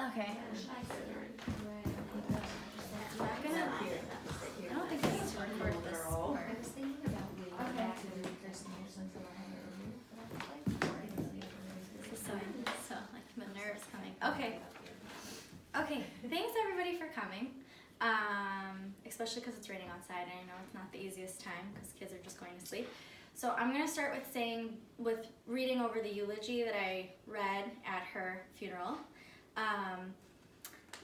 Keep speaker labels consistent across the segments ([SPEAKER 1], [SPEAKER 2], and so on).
[SPEAKER 1] Okay. I'm not gonna. I don't think this is to record this part. So like the nerves coming. Okay. Thanks everybody for coming. Especially because it's raining outside, and I know it's not the easiest time because kids are just going to sleep. So I'm gonna start with reading over the eulogy that I read at her funeral.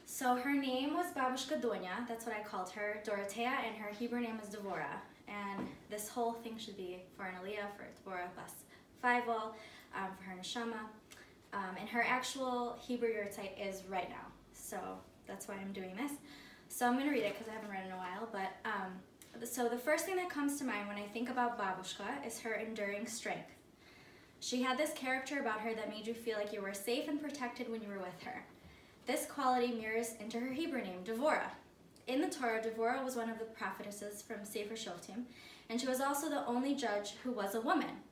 [SPEAKER 1] So her name was Babushka Donya, that's what I called her, Dorothea, and her Hebrew name is Devorah. And this whole thing should be for an aliyah, for Devorah Bas Feivel, for her neshama. And her actual Hebrew yahrzeit is right now, so that's why I'm doing this. So I'm going to read it because I haven't read it in a while, but so the first thing that comes to mind when I think about Babushka is her enduring strength. She had this character about her that made you feel like you were safe and protected when you were with her. This quality mirrors into her Hebrew name, Devorah. In the Torah, Devorah was one of the prophetesses from Sefer Shoftim, and she was also the only judge who was a woman,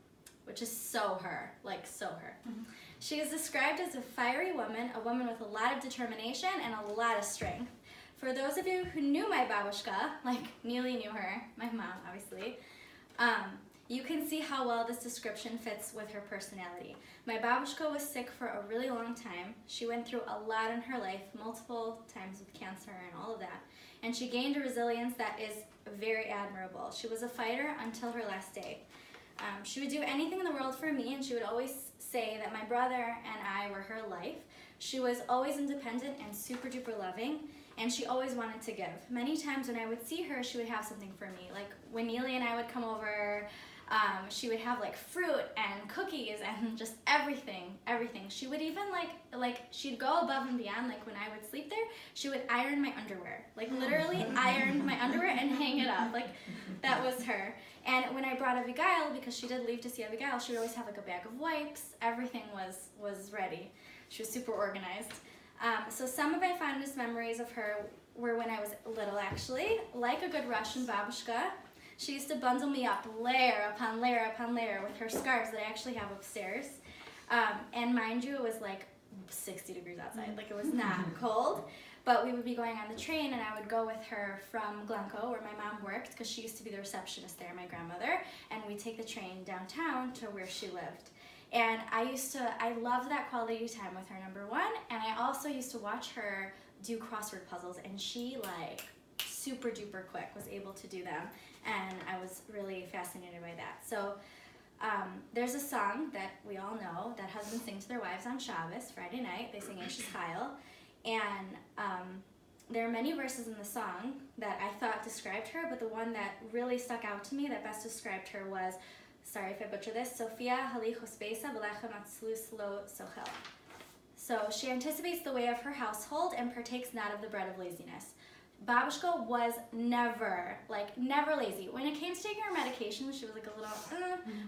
[SPEAKER 1] which is so her, like so her. Mm-hmm. She is described as a fiery woman, a woman with a lot of determination and a lot of strength. For those of you who knew my babushka, like Neely knew her, my mom obviously, you can see how well this description fits with her personality. My babushka was sick for a really long time. She went through a lot in her life, multiple times with cancer and all of that. And she gained a resilience that is very admirable. She was a fighter until her last day. She would do anything in the world for me, and she would always say that my brother and I were her life. She was always independent and super duper loving, and she always wanted to give. Many times when I would see her, she would have something for me. Like when Neely and I would come over, she would have like fruit and cookies and just everything. She would even like she'd go above and beyond. Like when I would sleep there, she would iron my underwear. Like literally ironed my underwear and hang it up. Like that was her. And when I brought Abigail, because she did leave to see Abigail, she would always have like a bag of wipes. Everything was ready. She was super organized. So some of my fondest memories of her were when I was little, actually. Like a good Russian babushka, she used to bundle me up layer upon layer upon layer with her scarves that I actually have upstairs. And mind you, it was like 60 degrees outside. Like it was not cold. But we would be going on the train, and I would go with her from Glencoe, where my mom worked, because she used to be the receptionist there, my grandmother, and we'd take the train downtown to where she lived. And I loved that quality time with her, number one, and I also used to watch her do crossword puzzles, and she, like, super duper quick was able to do them, and I was really fascinated by that. So there's a song that we all know that husbands sing to their wives on Shabbos, Friday night. They sing Eshes Chayil. And there are many verses in the song that I thought described her, but the one that really stuck out to me that best described her was, sorry if I butcher this, Sophia Halichos Beisa B'lechem Atzlus Lo Sochel. So she anticipates the way of her household and partakes not of the bread of laziness. Babushka was never lazy. When it came to taking her medication, she was like a little,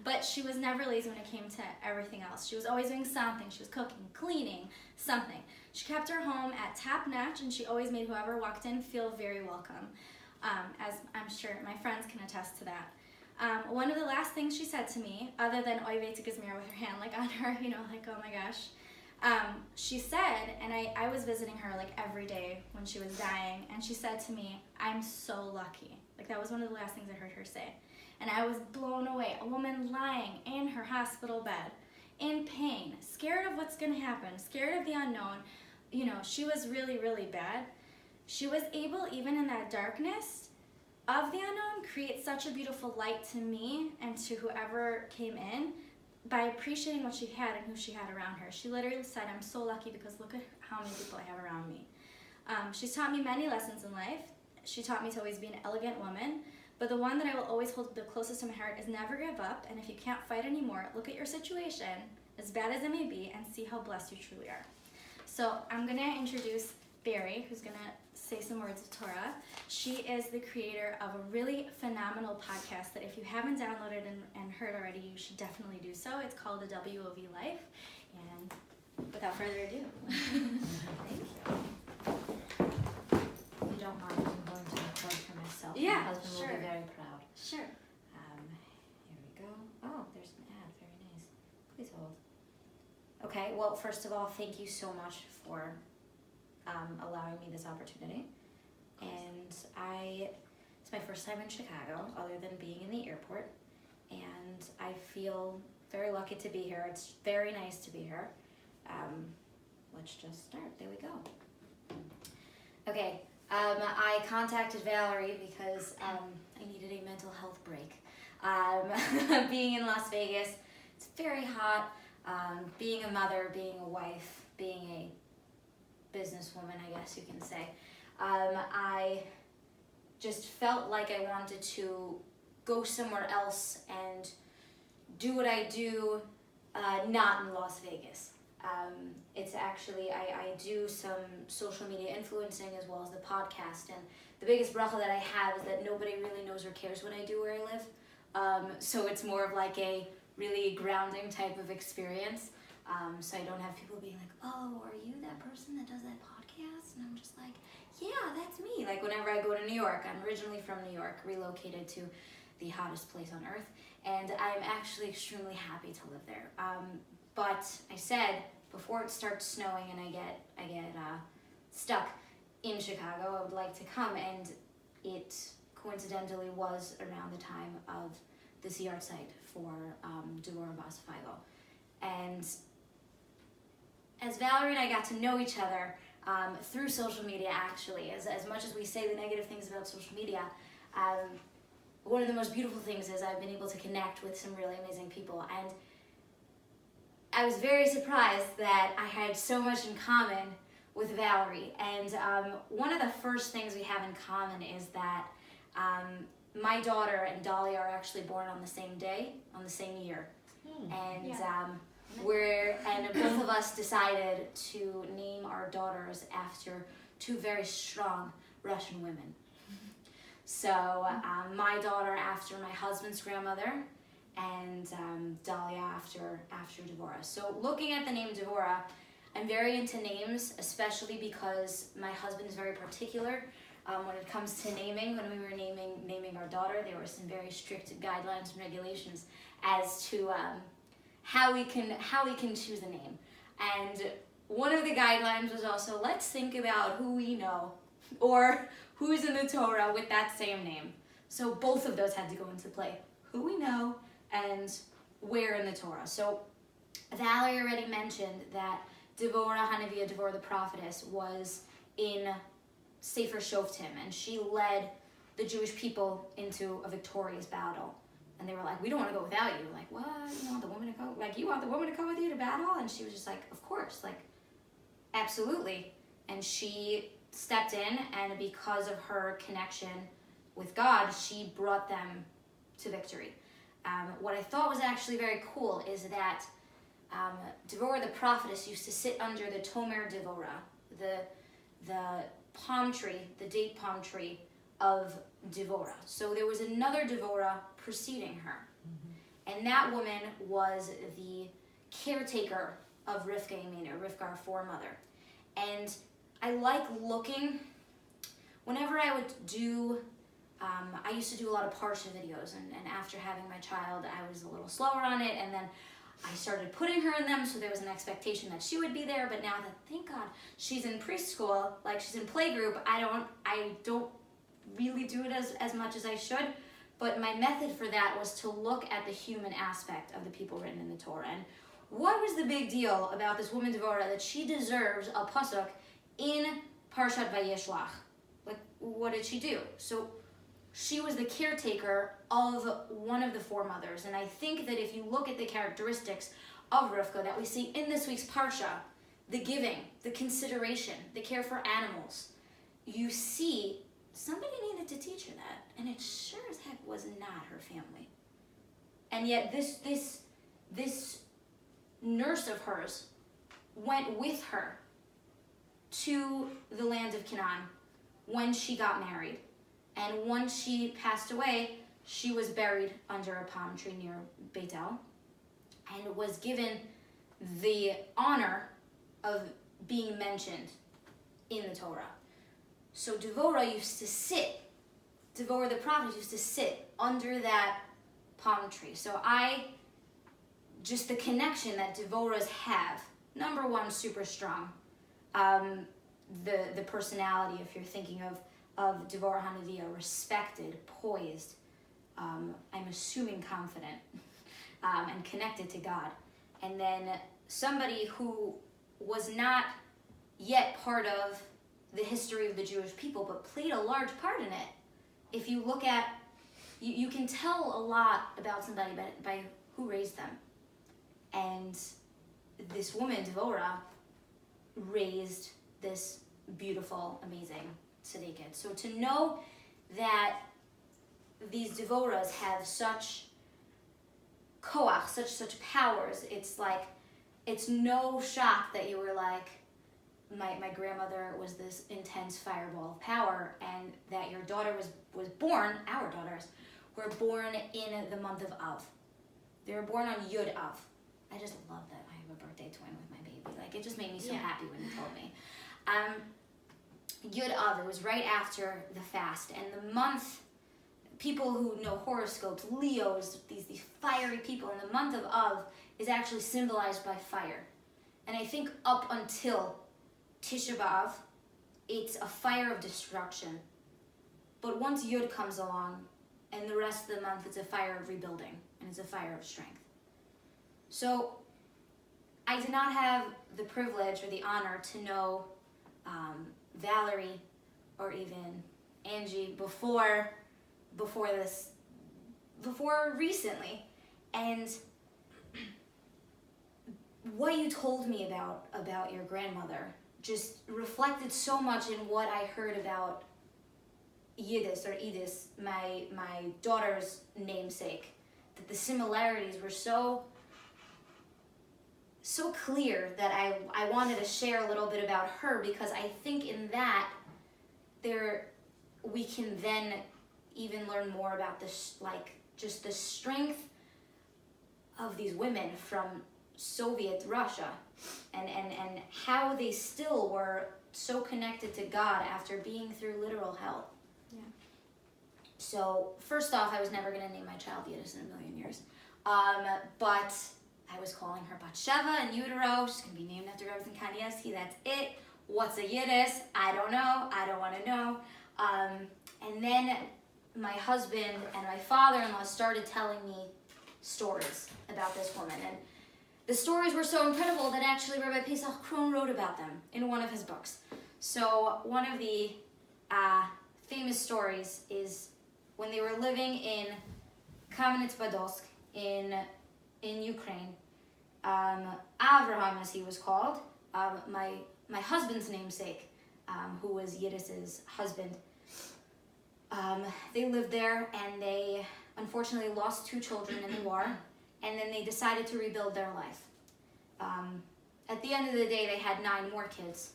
[SPEAKER 1] but she was never lazy when it came to everything else. She was always doing something. She was cooking, cleaning, something. She kept her home at top notch, and she always made whoever walked in feel very welcome, as I'm sure my friends can attest to that. One of the last things she said to me, other than Oy vey Gizmir with her hand like on her, like oh my gosh, she said, and I was visiting her like every day when she was dying, and she said to me, I'm so lucky. Like that was one of the last things I heard her say. And I was blown away. A woman lying in her hospital bed, in pain, scared of what's going to happen, scared of the unknown. She was really, really bad. She was able, even in that darkness of the unknown, create such a beautiful light to me and to whoever came in, by appreciating what she had and who she had around her. She literally said, I'm so lucky because look at how many people I have around me. She's taught me many lessons in life. She taught me to always be an elegant woman, but the one that I will always hold the closest to my heart is never give up, and if you can't fight anymore, look at your situation, as bad as it may be, and see how blessed you truly are. So I'm going to introduce Bari, who's going to say some words of Torah. She is the creator of a really phenomenal podcast that if you haven't downloaded and heard already, you should definitely do so. It's called The WOV Life. And without further ado,
[SPEAKER 2] thank you. If you don't mind, I'm going to record for myself.
[SPEAKER 1] Yeah,
[SPEAKER 2] my husband
[SPEAKER 1] sure.
[SPEAKER 2] will be very proud.
[SPEAKER 1] Sure.
[SPEAKER 2] Here we go. Oh, there's an ad. Very nice. Please hold. Okay, well, first of all, thank you so much for
[SPEAKER 1] allowing me this opportunity. And it's my first time in Chicago, other than being in the airport. And I feel very lucky to be here. It's very nice to be here. Let's just start. There we go. Okay, I contacted Valerie because I needed a mental health break. Being in Las Vegas, it's very hot. Being a mother, being a wife, being a businesswoman, I guess you can say. I just felt like I wanted to go somewhere else and do what I do, not in Las Vegas. It's actually, I do some social media influencing as well as the podcast, and the biggest bracha that I have is that nobody really knows or cares what I do where I live. So it's more of like a really grounding type of experience. So I don't have people being like, oh, are you that person that does that podcast? And I'm just like, yeah, that's me. Like whenever I go to New York, I'm originally from New York, relocated to the hottest place on earth, and I'm actually extremely happy to live there. But I said, before it starts snowing and I get stuck in Chicago, I would like to come, and it coincidentally was around the time of this yard site for Devorah Bas Feivel. And as Valerie and I got to know each other through social media, actually, as much as we say the negative things about social media, one of the most beautiful things is I've been able to connect with some really amazing people. And I was very surprised that I had so much in common with Valerie. And one of the first things we have in common is that my daughter and Dolly are actually born on the same day, on the same year. And and both of us decided to name our daughters after two very strong Russian women. So my daughter after my husband's grandmother, and Dahlia after Devorah. So looking at the name Devorah, I'm very into names, especially because my husband is very particular when it comes to naming. When we were naming our daughter, there were some very strict guidelines and regulations as to how we can choose a name. And one of the guidelines was also, let's think about who we know or who's in the Torah with that same name. So both of those had to go into play. Who we know and where in the Torah. So Valerie already mentioned that Devorah Hanaviyah, Devorah the prophetess, was in Sefer Shoftim, and she led the Jewish people into a victorious battle. And they were like, we don't want to go without you. Like, what? You want the woman to go? Like, you want the woman to come with you to battle? And she was just like, of course, like, absolutely. And she stepped in, and because of her connection with God, she brought them to victory. What I thought was actually very cool is that Devorah the prophetess used to sit under the Tomer Devorah, the palm tree, the date palm tree of Devorah. So there was another Devorah preceding her. And that woman was the caretaker of Rivka Yemina, Rivka, our foremother. And I like looking, whenever I would do, I used to do a lot of Parsha videos, and after having my child, I was a little slower on it, and then I started putting her in them, so there was an expectation that she would be there, but now that, thank God, she's in preschool, like she's in playgroup, I don't really do it as much as I should, but my method for that was to look at the human aspect of the people written in the Torah. And what was the big deal about this woman Devorah that she deserves a pasuk in Parshat Vayishlach? Like, what did she do? So she was the caretaker of one of the foremothers. And I think that if you look at the characteristics of Rivka that we see in this week's Parsha, the giving, the consideration, the care for animals, you see somebody needed to teach her that. And it sure as heck was not her family. And yet this nurse of hers went with her to the land of Canaan when she got married. And once she passed away, she was buried under a palm tree near Beit El and was given the honor of being mentioned in the Torah. So Devorah the prophet used to sit under that palm tree. So the connection that Devorahs have, number one, super strong.
[SPEAKER 2] the personality, if you're thinking of Devorah HaNeviah, respected, poised, I'm assuming confident, and connected to God. And then somebody who was not yet part of the history of the Jewish people, but played a large part in it. If you look at, you can tell a lot about somebody by who raised them. And this woman, Devorah, raised this beautiful, amazing tzaddiket. So to know that these Devorahs have such koach, such powers, it's no shock that you were like, my grandmother was this intense fireball of power, and that your daughter was born, our daughters, were born in the month of Av. They were born on Yud Av. I just love that I have a birthday twin with my baby. Like, it just made me so happy when you told me. Yud Av, it was right after the fast, and the month, people who know horoscopes, Leos, these fiery people, in the month of Av is actually symbolized by fire. And I think up until Tisha B'Av, it's a fire of destruction. But once Yud comes along, and the rest of the month, it's a fire of rebuilding, and it's a fire of strength. So I did not have the privilege or the honor to know Valerie or even Angie before recently. And what you told me about your grandmother just reflected so much in what I heard about Yiddish, or Edis, my daughter's namesake, that the similarities were so clear that I wanted to share a little bit about her, because I think in that we can then even learn more about this, like, just the strength of these women from Soviet Russia, and how they still were so connected to God after being through literal hell.
[SPEAKER 1] Yeah.
[SPEAKER 2] So first off, I was never going to name my child Yiddish in a million years, but I was calling her Bat Sheva in utero. She's going to be named after Rabbi Kanievsky. That's it. What's a Yiddish? I don't know. I don't want to know. And then my husband and my father-in-law started telling me stories about this woman. And the stories were so incredible that actually Rabbi Pesach Krohn wrote about them in one of his books. So one of the famous stories is when they were living in Kamenets-Podilsk in Ukraine. Avraham, as he was called, my husband's namesake, who was Yiddish's husband, they lived there, and they unfortunately lost 2 children in the war, and then they decided to rebuild their life. At the end of the day, they had 9 more kids,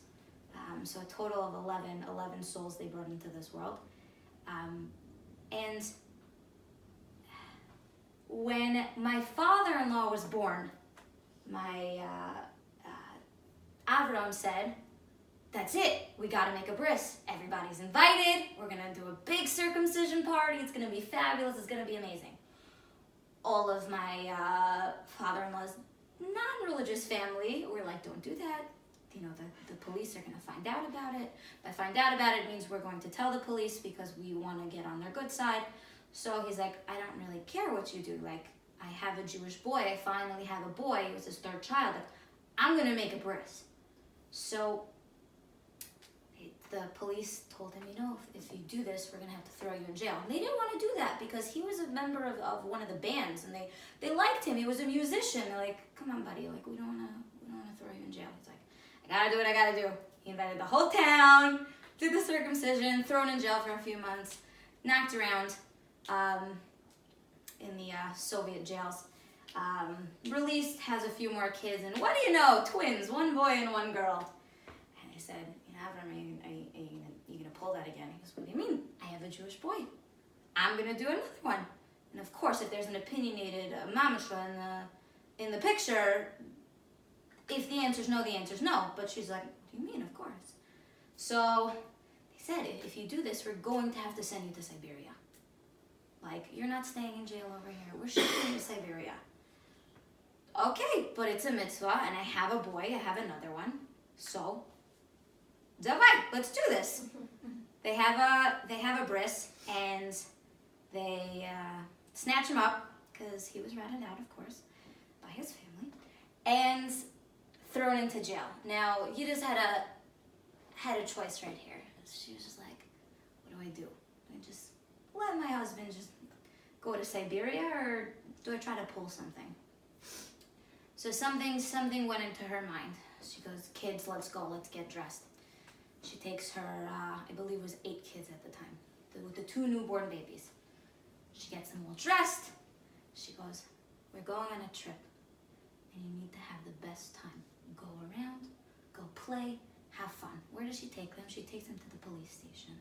[SPEAKER 2] so a total of 11 souls they brought into this world. And when my father-in-law was born, my Avram said, "That's it, we gotta make a bris. Everybody's invited, we're gonna do a big circumcision party, it's gonna be fabulous, it's gonna be amazing." All of my father-in-law's non-religious family were like, "Don't do that. You know, the police are gonna find out about it. By find out about it means we're going to tell the police because we wanna get on their good side." So he's like, "I don't really care what you do. Like, I have a Jewish boy. I finally have a boy. It was his 3rd child. Like, I'm going to make a bris." So the police told him, "You know, if you do this, we're going to have to throw you in jail." And they didn't want to do that because he was a member of one of the bands, and they liked him. He was a musician. They're like, "Come on, buddy. Like, we don't want to throw you in jail." He's like, "I got to do what I got to do." He invited the whole town, did the circumcision, thrown in jail for a few months, knocked around in the Soviet jails, released, has a few more kids, and what do you know, twins, 1 boy and 1 girl. And I said, "You know, Avram, are you gonna pull that again?" He goes, "What do you mean? I have a Jewish boy. I'm gonna do another one." And of course, if there's an opinionated mamashra in the picture, if the answer's no, the answer's no. But she's like, "What do you mean? Of course." So they said, "If you do this, we're going to have to send you to Siberia. Like, you're not staying in jail over here. We're shipping you to Siberia." Okay, but it's a mitzvah, and I have a boy. I have another one. So Davai, let's do this. They have a bris, and they snatch him up, because he was ratted out, of course, by his family, and thrown into jail. Now, Yidis had a choice right here. She was just like, what do I do? Do I just let my husband just go to Siberia, or do I try to pull something? So something went into her mind. She goes, kids, let's go, let's get dressed. She takes her, I believe it was 8 kids at the time, with the 2 newborn babies. She gets them all dressed. She goes, we're going on a trip, and you need to have the best time. Go around, go play, have fun. Where does she take them? She takes them to the police station.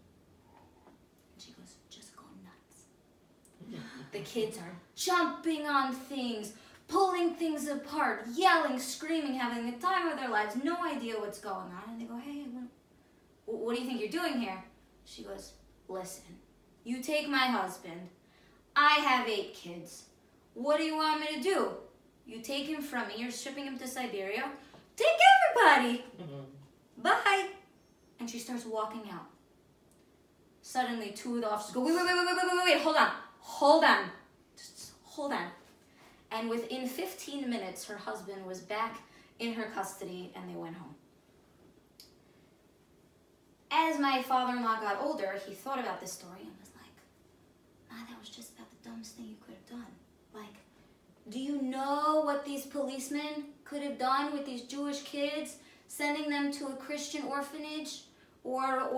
[SPEAKER 2] And she goes, just go nuts. The kids are jumping on things, pulling things apart, yelling, screaming, having the time of their lives, no idea what's going on. And they go, hey, what do you think you're doing here? She goes, listen, you take my husband. I have 8 kids. What do you want me to do? You take him from me. You're shipping him to Siberia. Take everybody. Bye. And she starts walking out. Suddenly, 2 of the officers go, wait, hold on. Just hold on. And within 15 minutes, her husband was back in her custody, and they went home. As my father-in-law got older, he thought about this story and was like, Ma, that was just about the dumbest thing you could have done. Like, do you know what these policemen could have done with these Jewish kids, sending them to a Christian orphanage, or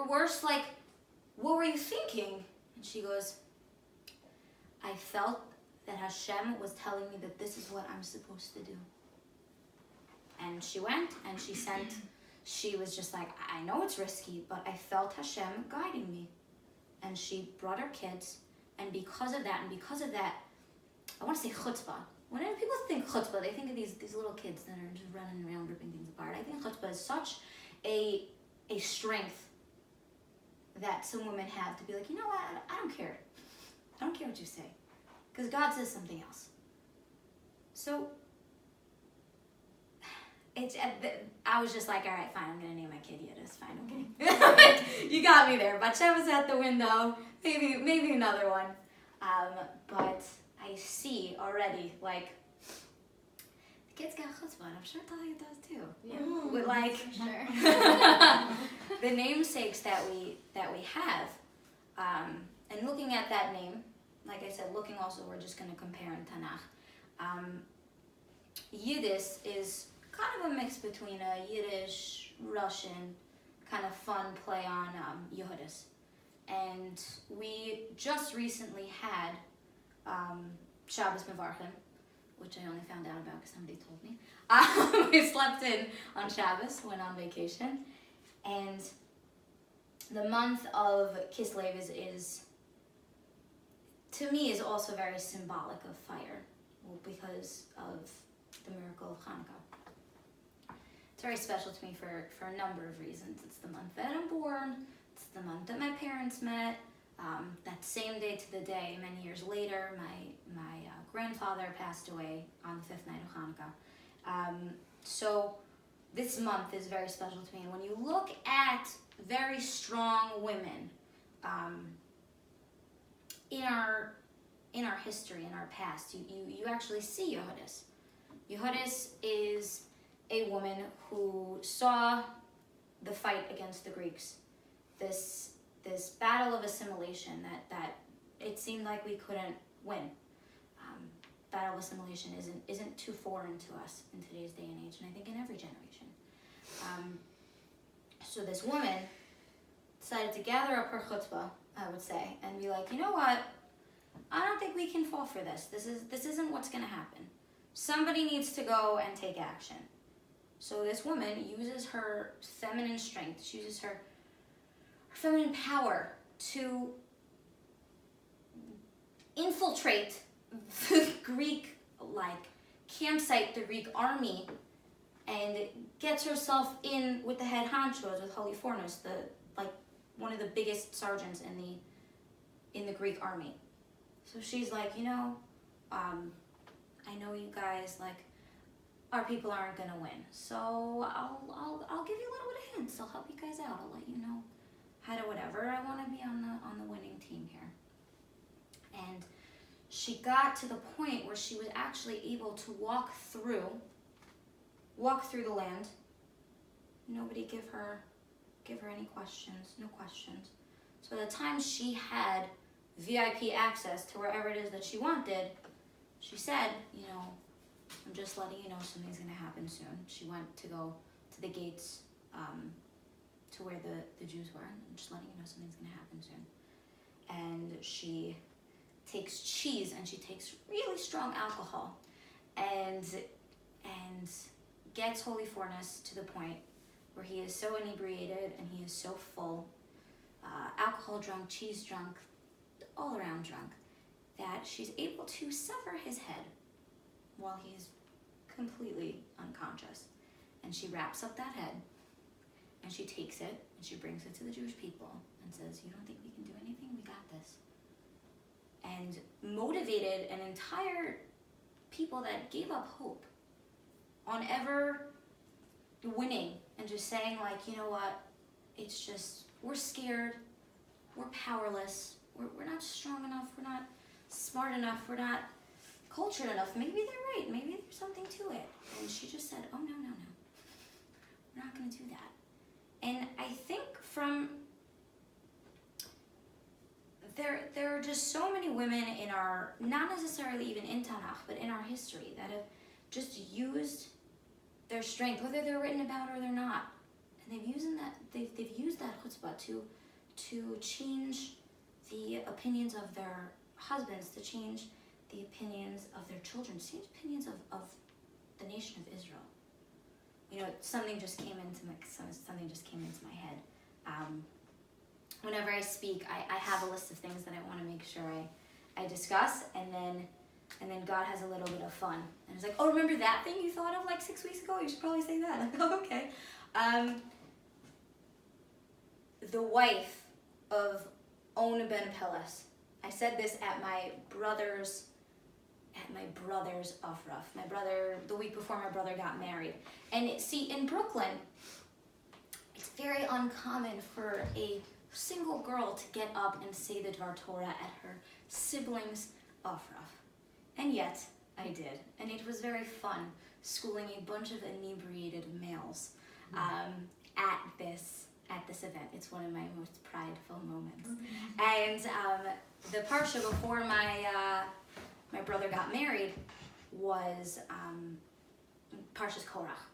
[SPEAKER 2] worse? Like, what were you thinking? And she goes, I felt that Hashem was telling me that this is what I'm supposed to do. And she went, and she was just like, I know it's risky, but I felt Hashem guiding me. And she brought her kids, and because of that, I want to say chutzpah. When people think chutzpah, they think of these little kids that are just running around ripping things apart. I think chutzpah is such a strength that some women have to be like, you know what, I don't care. I don't care what you say. Because God says something else. So, I was just like, all right, fine, I'm going to name my kid Yidis. Fine, okay. You got me there. Batshev was at the window. Maybe another one. But I see already, like, the kid's got chutzpah. I'm sure Talia does too.
[SPEAKER 1] Yeah.
[SPEAKER 2] With, like,
[SPEAKER 1] Sure.
[SPEAKER 2] the namesakes that we have, and looking at that name, like I said, looking also, we're just going to compare in Tanakh. Yiddish is kind of a mix between a Yiddish, Russian, kind of fun play on Yehudis. And we just recently had Shabbos Mevarchim, which I only found out about because somebody told me. We slept in on Shabbos, went on vacation. And the month of Kislev is to me, is also very symbolic of fire, because of the miracle of Hanukkah. It's very special to me for a number of reasons. It's the month that I'm born. It's the month that my parents met. That same day to the day, many years later, my grandfather passed away on the 5th night of Hanukkah. So this month is very special to me. And when you look at very strong women in our history, in our past, you actually see Yehudis. Yehudis is a woman who saw the fight against the Greeks, this battle of assimilation that it seemed like we couldn't win. Battle of assimilation isn't too foreign to us in today's day and age, and I think in every generation. So this woman decided to gather up her chutzpah, I would say, and be like, you know what? I don't think we can fall for this. This isn't what's going to happen. Somebody needs to go and take action. So this woman uses her feminine strength, she uses her feminine power to infiltrate the Greek, campsite, the Greek army, and gets herself in with the head honchos, with Halifornos, one of the biggest sergeants in the Greek army. So she's like, I know you guys, our people aren't gonna win, so I'll give thanks. I'll help you guys out. I'll let you know how to whatever. I want to be on the winning team here. And she got to the point where she was actually able to walk through the land. Nobody give her any questions, no questions. So by the time she had VIP access to wherever it is that she wanted, she said, I'm just letting you know something's going to happen soon. She went to go to the gates to where the Jews were. I'm just letting you know something's going to happen soon. And she takes cheese and she takes really strong alcohol and gets Holy Fourness to the point where he is so inebriated and he is so full, alcohol drunk, cheese drunk, all around drunk, that she's able to sever his head while he's completely unconscious. And she wraps up that head and she takes it and she brings it to the Jewish people and says, you don't think we can do anything? We got this. And motivated an entire people that gave up hope on ever winning and just saying, like, you know what, it's just, we're scared, we're powerless, we're not strong enough, we're not smart enough, we're not cultured enough, maybe they're right, maybe there's something to it. And she just said, oh, no, we're not going to do that. And I think there are just so many women in our, not necessarily even in Tanakh, but in our history that have just used their strength, whether they're written about or they're not, and they've used that chutzpah to change the opinions of their husbands, to change the opinions of their children, to change opinions of the nation of Israel. Something just came into my head. Whenever I speak, I have a list of things that I want to make sure I discuss, and then God has a little bit of fun. And it's like, oh, remember that thing you thought of like 6 weeks ago? You should probably say that. I'm like, oh, okay. The wife of On ben Peles. I said this at my brother's Afraf. My brother, the week before my brother got married. And in Brooklyn, it's very uncommon for a single girl to get up and say the Dvar Torah at her sibling's Afraf. And yet, I did. And it was very fun schooling a bunch of inebriated males at this event. It's one of my most prideful moments. And the parsha before my brother got married was Parshas Korach,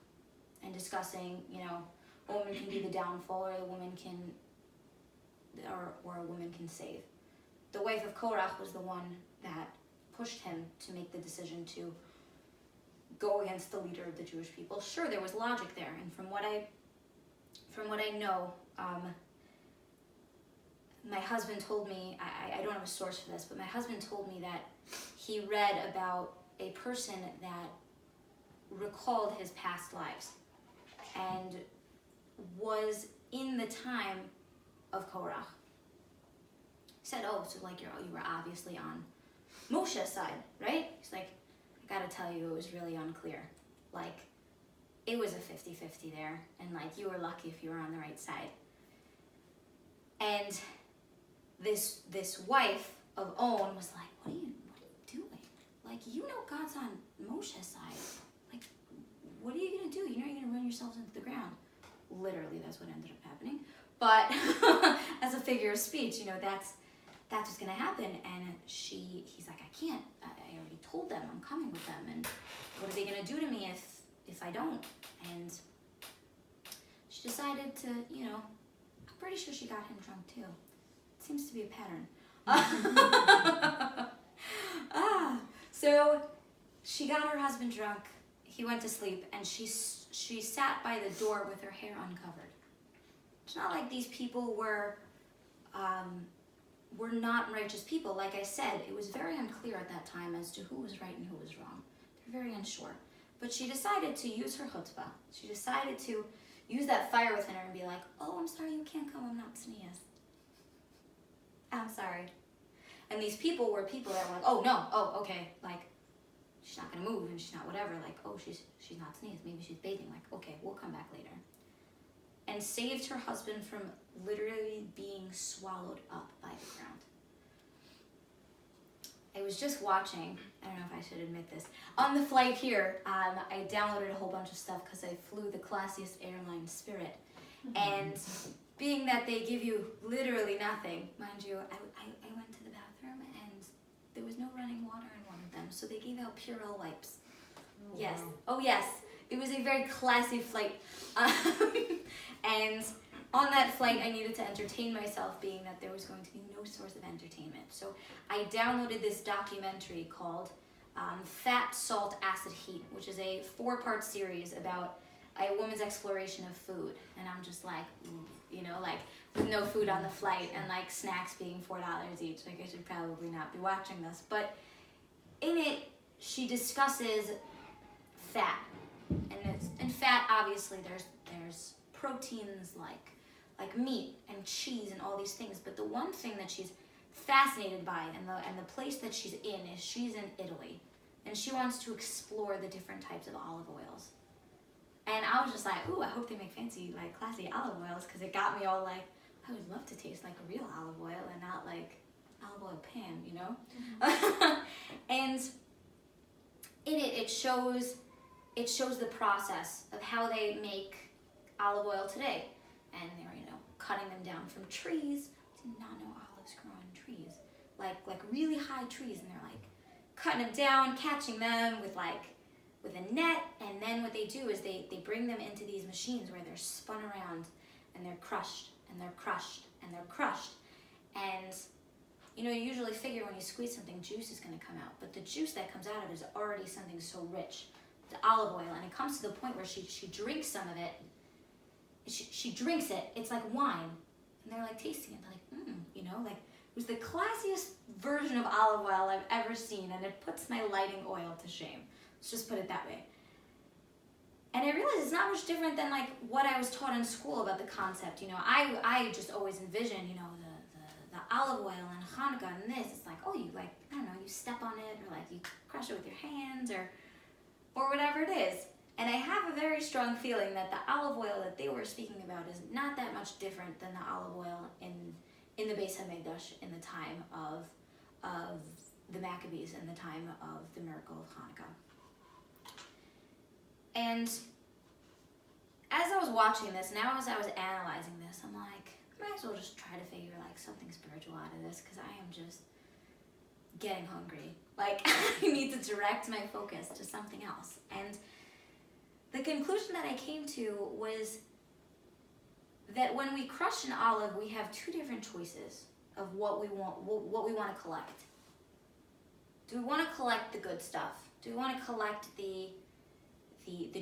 [SPEAKER 2] and discussing, a woman can be the downfall, or a woman can save. The wife of Korach was the one that pushed him to make the decision to go against the leader of the Jewish people. Sure, there was logic there, and from what I know, my husband told me, I don't have a source for this, but my husband told me that he read about a person that recalled his past lives and was in the time of Korach. He said, oh, so like you were obviously on Moshe's side, right? He's like, I gotta tell you, it was really unclear. Like, it was a 50-50 there, and like, you were lucky if you were on the right side. And this wife of On was like, what are you doing? Like, God's on Moshe's side. Like, what are you gonna do? You're gonna run yourselves into the ground. Literally, that's what ended up happening. But as a figure of speech, that's what's gonna happen. And he's like, I can't. I already told them I'm coming with them, and what are they gonna do to me if I don't? And she decided to, I'm pretty sure she got him drunk too. It seems to be a pattern. So she got her husband drunk. He went to sleep, and she sat by the door with her hair uncovered. It's not like these people were not righteous people. Like I said, it was very unclear at that time as to who was right and who was wrong. They're very unsure. But she decided to use her chutzpah. She decided to use that fire within her and be like, oh, I'm sorry, you can't come, I'm not tznius. I'm sorry. And these people were people that were like, oh, no, oh, okay, like, she's not gonna move and she's not whatever, like, oh, she's not tznius, maybe she's bathing, like, okay, we'll come back later. And and saved her husband from literally being swallowed up by the ground. I was just watching, I don't know if I should admit this, on the flight here, I downloaded a whole bunch of stuff because I flew the classiest airline, Spirit. And being that they give you literally nothing, mind you, I went to the bathroom and there was no running water in one of them, so they gave out Purell wipes.
[SPEAKER 3] Oh,
[SPEAKER 2] Yes.
[SPEAKER 3] wow.
[SPEAKER 2] Oh yes. It was a very classy flight. And on that flight, I needed to entertain myself, being that there was going to be no source of entertainment. So I downloaded this documentary called Fat, Salt, Acid, Heat, which is a 4-part series about a woman's exploration of food. And I'm just like, you know, like with no food on the flight and like snacks being $4 each. Like I should probably not be watching this. But in it, she discusses fat. And fat, obviously, there's proteins like meat and cheese and all these things, but the one thing that she's fascinated by and the place that she's in is she's in Italy, and she wants to explore the different types of olive oils. And I was just like, ooh, I hope they make fancy, like classy olive oils, because it got me all like, I would love to taste like a real olive oil and not like olive oil pan, you know? Mm-hmm. And in it shows the process of how they make olive oil today. And they're, you know, cutting them down from trees. I did not know olives grow on trees. Like really high trees, and they're like cutting them down, catching them with a net, and then what they do is they bring them into these machines where they're spun around and they're crushed and they're crushed and they're crushed. And you know, you usually figure when you squeeze something, juice is going to come out, but the juice that comes out of it is already something so rich, the olive oil, and it comes to the point where she drinks some of it. She drinks it, it's like wine, and they're like tasting it, they're like, you know, like it was the classiest version of olive oil I've ever seen, and it puts my lighting oil to shame. Let's just put it that way. And I realized it's not much different than like what I was taught in school about the concept. You know, I just always envision, you know, the olive oil and Hanukkah and this. It's like, oh, you like, I don't know, you step on it, or like you crush it with your hands, or whatever it is. And I have a very strong feeling that the olive oil that they were speaking about is not that much different than the olive oil in the Beis HaMikdash in the time of the Maccabees, in the time of the miracle of Hanukkah. And as I was watching this, now as I was analyzing this, I'm like, I might as well just try to figure like something spiritual out of this, because I am just getting hungry. Like I need to direct my focus to something else. And the conclusion that I came to was that when we crush an olive, we have two different choices of what we want to collect. Do we want to collect the good stuff? Do we want to collect the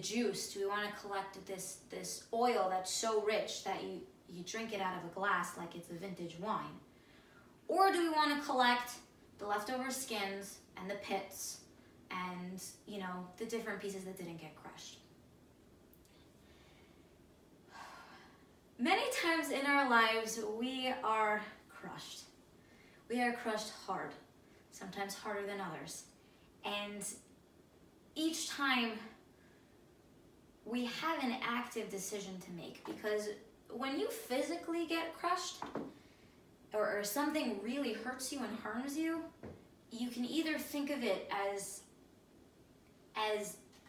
[SPEAKER 2] juice? Do we want to collect this oil that's so rich that you drink it out of a glass like it's a vintage wine? Or do we want to collect the leftover skins and the pits and, you know, the different pieces that didn't get crushed? Many times in our lives, we are crushed. We are crushed hard, sometimes harder than others. And each time we have an active decision to make, because when you physically get crushed or something really hurts you and harms you, you can either think of it as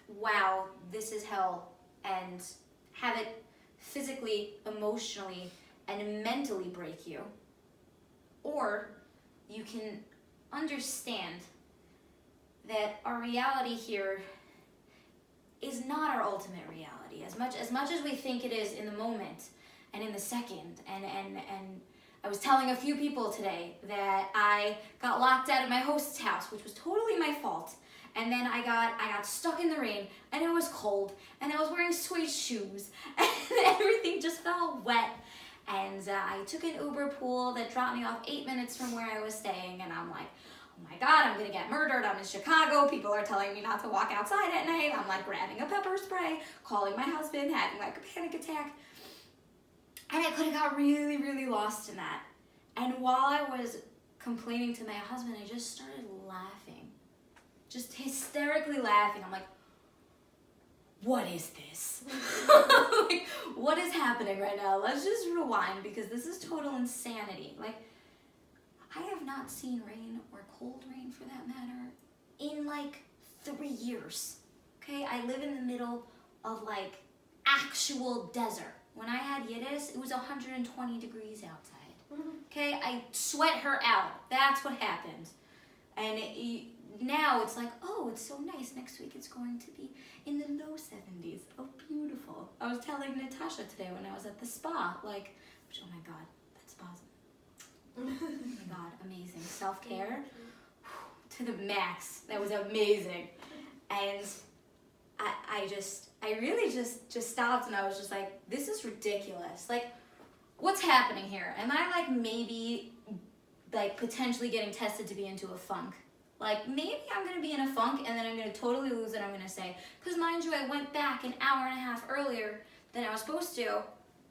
[SPEAKER 2] wow, this is hell, and have it physically, emotionally, and mentally break you. Or you can understand that our reality here is not our ultimate reality. As much as we think it is in the moment and in the second. And I was telling a few people today that I got locked out of my host's house, which was totally my fault. And then I got stuck in the rain, and it was cold, and I was wearing suede shoes, and everything just felt wet. And I took an Uber pool that dropped me off 8 minutes from where I was staying, and I'm like, oh my God, I'm gonna get murdered. I'm in Chicago. People are telling me not to walk outside at night. I'm like grabbing a pepper spray, calling my husband, having like a panic attack. And I could have got really, really lost in that. And while I was complaining to my husband, I just started laughing. Just hysterically laughing. I'm like, what is this? Like, what is happening right now? Let's just rewind, because this is total insanity. Like, I have not seen rain, or cold rain for that matter, in like 3 years. Okay, I live in the middle of like actual desert. When I had Yiddish, it was 120 degrees outside. Okay, I sweat her out. That's what happened. And now it's like, oh, it's so nice. Next week it's going to be in the low 70s. Oh, beautiful. I was telling Natasha today when I was at the spa, like, oh my God, that spa's, oh my God, amazing. Self-care to the max. That was amazing. And I really just stopped, and I was just like, this is ridiculous. Like, what's happening here? Am I like maybe like potentially getting tested to be into a funk? Like, maybe I'm going to be in a funk and then I'm going to totally lose it. I'm going to say, because mind you, I went back an hour and a half earlier than I was supposed to,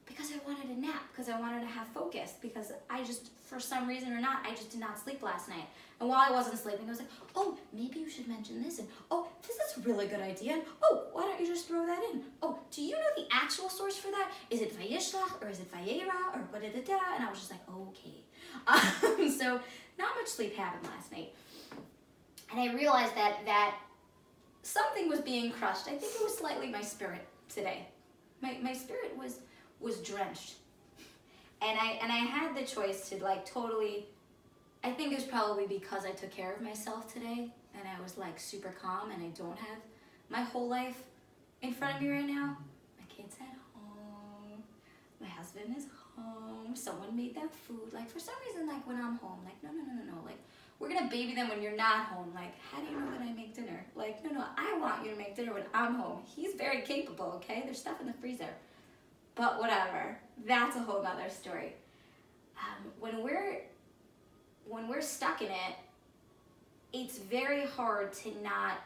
[SPEAKER 2] because I wanted a nap, because I wanted to have focus, because I just, for some reason or not, I just did not sleep last night. And while I wasn't sleeping, I was like, oh, maybe you should mention this, and oh, this is a really good idea, and oh, why don't you just throw that in? Oh, do you know the actual source for that? Is it Vayishlach, or is it Vayera, or da-da-da-da? And I was just like, okay. So, not much sleep happened last night. And I realized that something was being crushed. I think it was slightly my spirit today. My spirit was drenched. And I had the choice to like totally, I think it was probably because I took care of myself today and I was like super calm, and I don't have my whole life in front of me right now. My kid's at home. My husband is home. Someone made them food. Like, for some reason, like when I'm home, like, no. Like, we're gonna baby them when you're not home. Like, how do you know that I make dinner? Like, no, I want you to make dinner when I'm home. He's very capable, okay? There's stuff in the freezer. But whatever, that's a whole other story. When we're stuck in it, it's very hard to not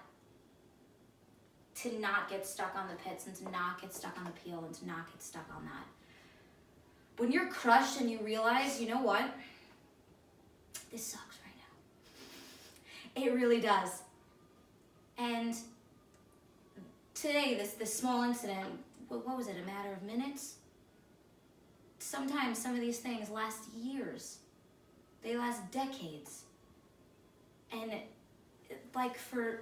[SPEAKER 2] get stuck on the pits, and to not get stuck on the peel, and to not get stuck on that. When you're crushed and you realize, you know what? This sucks right now. It really does. And today, this small incident, what was it, a matter of minutes? Sometimes some of these things last years. They last decades. And like, for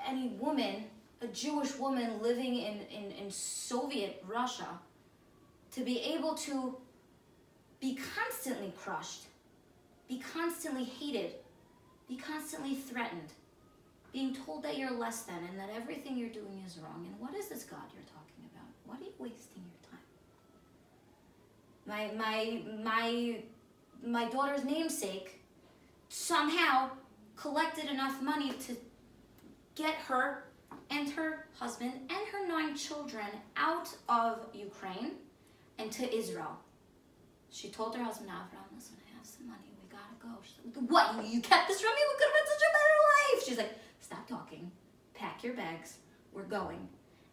[SPEAKER 2] any woman, a Jewish woman living in Soviet Russia, to be able to be constantly crushed, be constantly hated, be constantly threatened, being told that you're less than and that everything you're doing is wrong. And what is this God you're talking about? What are you wasting your time? My daughter's namesake somehow collected enough money to get her and her husband and her 9 children out of Ukraine and to Israel. She told her husband, Avram, listen, I have some money. We gotta go. She's like, what? You kept this from me? We could have had such a better life. She's like, stop talking. Pack your bags. We're going.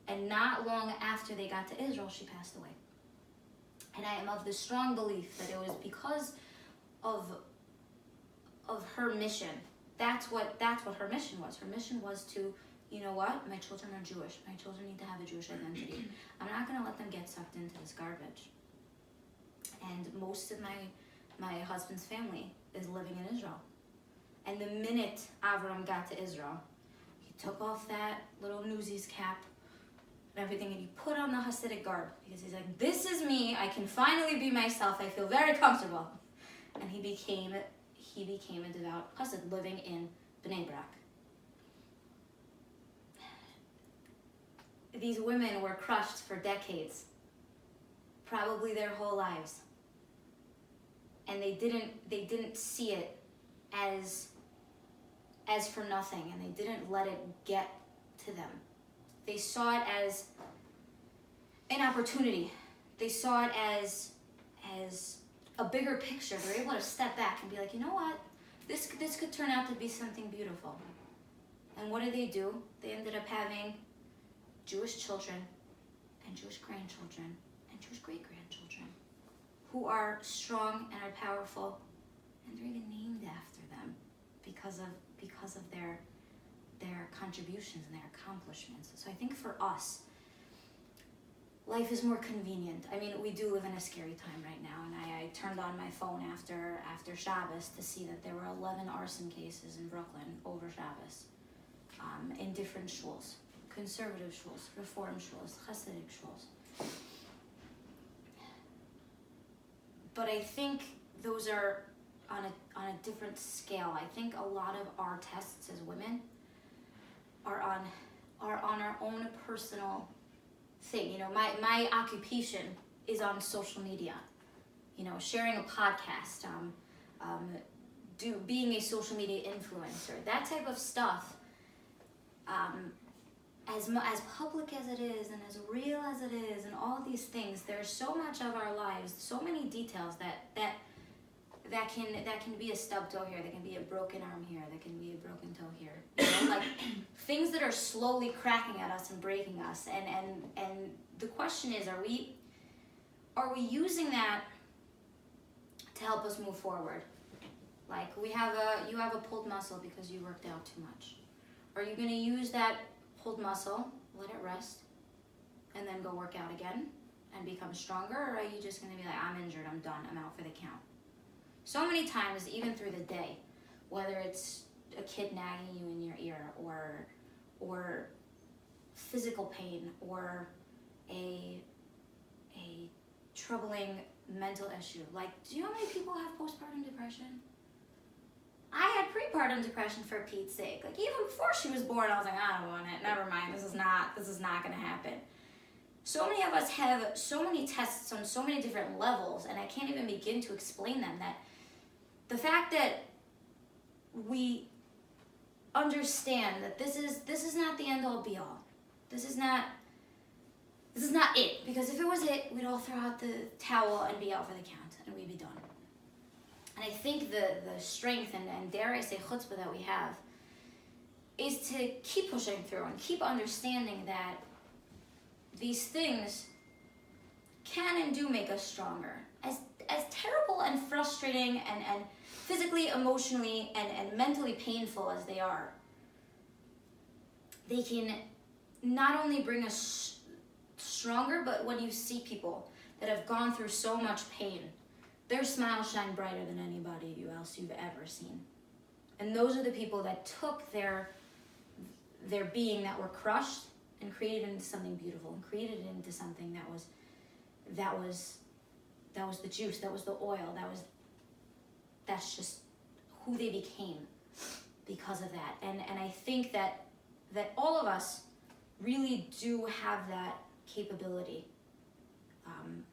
[SPEAKER 2] And not long after they got to Israel, she passed away. And I am of the strong belief that it was because of her mission. That's what her mission was. Her mission was to, you know what? My children are Jewish. My children need to have a Jewish identity. I'm not going to let them get sucked into this garbage. And most of my husband's family is living in Israel. And the minute Avram got to Israel, he took off that little newsies cap and everything, and he put on the Hasidic garb, because he's like, this is me. I can finally be myself. I feel very comfortable. And he became a devout Hasid living in Bnei Brak. These women were crushed for decades, probably their whole lives. And they didn't see it as for nothing, and they didn't let it get to them. They saw it as an opportunity. They saw it as a bigger picture. They're able to step back and be like, you know what? This could turn out to be something beautiful. And what did? They ended up having Jewish children and Jewish grandchildren and Jewish great-grandchildren who are strong and are powerful, and they're even named after them because of their contributions and their accomplishments. So I think for us, life is more convenient. I mean, we do live in a scary time right now, and I turned on my phone after Shabbos to see that there were 11 arson cases in Brooklyn over Shabbos, in different shuls, conservative shuls, reform shuls, Hasidic shuls. But I think those are on a different scale. I think a lot of our tests as women are on our own personal thing. You know, my occupation is on social media. You know, sharing a podcast, being a social media influencer, that type of stuff. As public as it is and as real as it is, and all these things, there's so much of our lives, so many details that can be a stub toe here, that can be a broken arm here, that can be a broken toe here. You know, like things that are slowly cracking at us and breaking us. And the question is, are we using that to help us move forward? Like you have a pulled muscle because you worked out too much. Are you going to use that pulled muscle, let it rest, and then go work out again and become stronger? Or are you just going to be like, I'm injured, I'm done, I'm out for the count? So many times, even through the day, whether it's a kid nagging you in your ear, or physical pain, or a troubling mental issue. Like, do you know how many people have postpartum depression? I had prepartum depression, for Pete's sake. Like, even before she was born, I was like, I don't want it. Never mind. This is not going to happen. So many of us have so many tests on so many different levels, and I can't even begin to explain them. That the fact that we understand that this is not the end all be all. This is not it. Because if it was it, we'd all throw out the towel and be out for the count, and we'd be done. And I think the strength and dare I say chutzpah that we have is to keep pushing through and keep understanding that these things can and do make us stronger. As terrible and frustrating and physically, emotionally, and mentally painful as they are, they can not only bring us stronger, but when you see people that have gone through so much pain, their smiles shine brighter than anybody else you've ever seen. And those are the people that took their being that were crushed and created it into something beautiful, and created it into something that was the juice, that was the oil, that's just who they became because of that. And I think that all of us really do have that capability,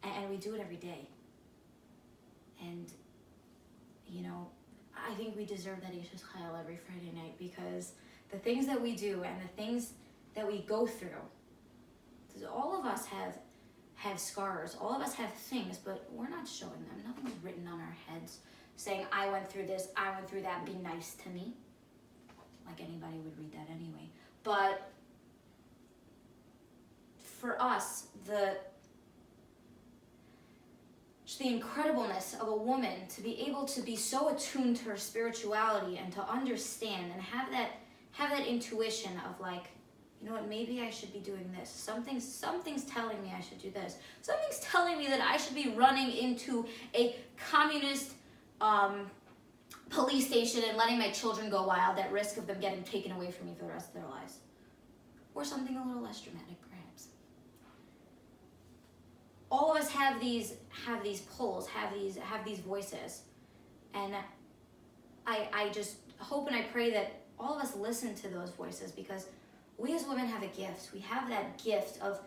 [SPEAKER 2] and we do it every day. And, you know, I think we deserve that Isha's Chayil every Friday night, because the things that we do and the things that we go through, all of us have scars, all of us have things, but we're not showing them. Nothing's written on our heads saying, I went through this, I went through that, be nice to me. Like anybody would read that anyway. But for us, the incredibleness of a woman to be able to be so attuned to her spirituality and to understand and have that intuition of like, you know what, maybe I should be doing this. Something's telling me I should do this. Something's telling me that I should be running into a communist police station and letting my children go wild at risk of them getting taken away from me for the rest of their lives. Or something a little less dramatic, perhaps. All of us have these pulls, have these voices. And I just hope and I pray that all of us listen to those voices, because we as women have a gift. We have that gift of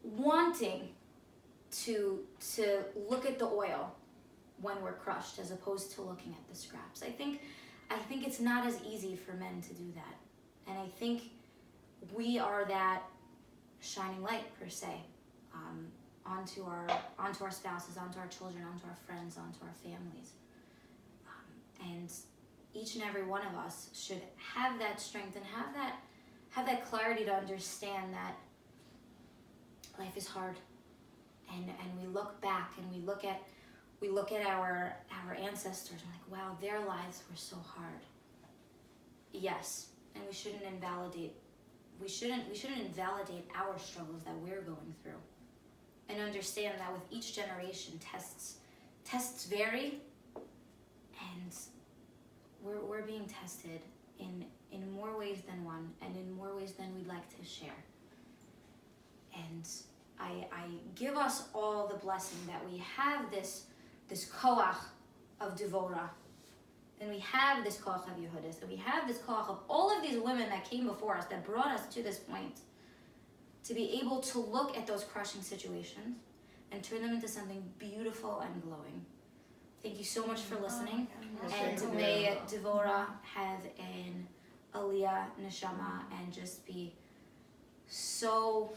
[SPEAKER 2] wanting to look at the oil when we're crushed, as opposed to looking at the scraps. I think it's not as easy for men to do that. And I think we are that shining light, per se, onto our spouses, onto our children, onto our friends, onto our families. And each and every one of us should have that strength and have that clarity to understand that life is hard, and we look back and we look at our ancestors and we're like, wow, their lives were so hard. Yes, and we shouldn't invalidate our struggles that we're going through, and understand that with each generation tests vary, and we're being tested in more ways than one, and in more ways than we'd like to share. And I give us all the blessing that we have this koach of Devorah, and we have this koach of Yehudis, and we have this koach of all of these women that came before us, that brought us to this point, to be able to look at those crushing situations and turn them into something beautiful and glowing. Thank you so much for listening, and may Devorah have an aliyah neshama and just be so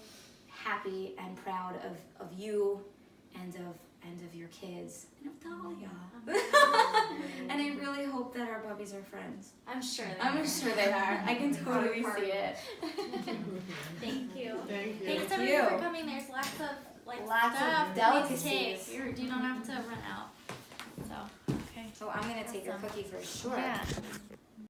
[SPEAKER 2] happy and proud of you and of your kids and of Dahlia. And I really hope that our puppies are friends.
[SPEAKER 1] I'm sure
[SPEAKER 2] they are. I can totally see it.
[SPEAKER 1] Thank you.
[SPEAKER 3] Thank
[SPEAKER 1] Thanks everyone for coming. There's lots of stuff
[SPEAKER 2] of
[SPEAKER 1] to
[SPEAKER 2] delicacies.
[SPEAKER 1] take. You don't have to run out. So, okay.
[SPEAKER 2] So I'm gonna take your
[SPEAKER 1] Awesome.
[SPEAKER 2] cookie for sure.
[SPEAKER 1] Yeah.